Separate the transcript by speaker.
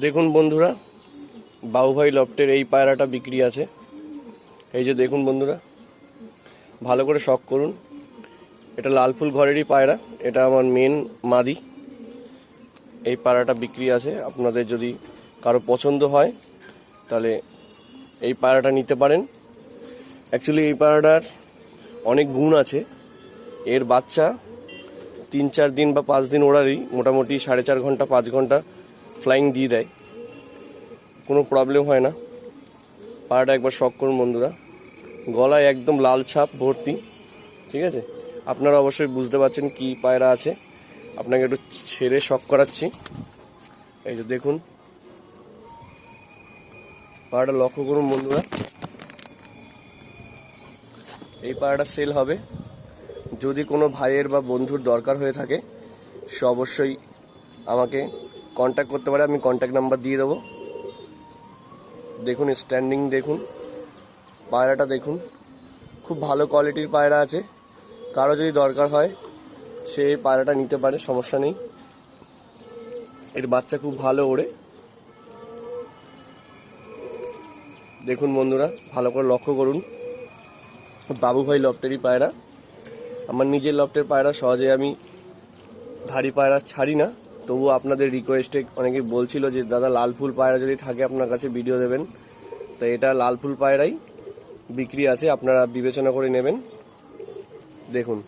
Speaker 1: দেখুন বন্ধুরা, বাবুভাই লফটের এই পায়রাটা বিক্রি আছে। এই যে দেখুন বন্ধুরা, ভালো করে শখ করুন। এটা লাল ফুল ঘরেরই পায়রা, এটা আমার মেন মাদি। এই পায়রাটা বিক্রি আছে, আপনাদের যদি কারো পছন্দ হয় তাহলে এই পায়রাটা নিতে পারেন। অ্যাকচুয়ালি এই পায়রাটার অনেক গুণ আছে। এর বাচ্চা 3-4 দিন বা 5 দিন ওড়ারই মোটামুটি 4.5 ঘন্টা 5 ঘন্টা ফ্লাইং দিয়ে দেয়, কোনো প্রবলেম হয় না। পায়রাটা একবার শখ করুন বন্ধুরা। গলায় একদম লাল ছাপ ভর্তি, ঠিক আছে? আপনারা অবশ্যই বুঝতে পারছেন কি পায়রা আছে। আপনাকে একটু ছেড়ে শখ করাচ্ছি। এই যে দেখুন, পায়রাটা লক্ষ্য করুন বন্ধুরা। এই পায়রাটা সেল হবে। যদি কোনো ভাইয়ের বা বন্ধুর দরকার হয়ে থাকে সে অবশ্যই আমাকে কন্ট্যাক্ট করতে পারে, আমি কন্ট্যাক্ট নাম্বার দিয়ে দেবো। দেখুন স্ট্যান্ডিং, দেখুন পায়রাটা, দেখুন খুব ভালো কোয়ালিটির পায়রা আছে। কারো যদি দরকার হয় সে এই পায়রাটা নিতে পারে, সমস্যা নেই। এর বাচ্চা খুব ভালো ওড়ে। দেখুন বন্ধুরা, ভালো করে লক্ষ্য করুন। বাবুভাই লফটেরই পায়রা, আমার নিজের লফটের পায়রা। সহজে আমি ধাড়ি পায়রা ছাড়ি না, তবুও আপনাদের রিকোয়েস্টে অনেকে বলছিল যে দাদা লাল ফুল পায়রা যদি থাকে আপনার কাছে ভিডিও দেবেন। তো এটা লাল ফুল পায়রাই বিক্রি আছে, আপনারা বিবেচনা করে নেবেন। দেখুন।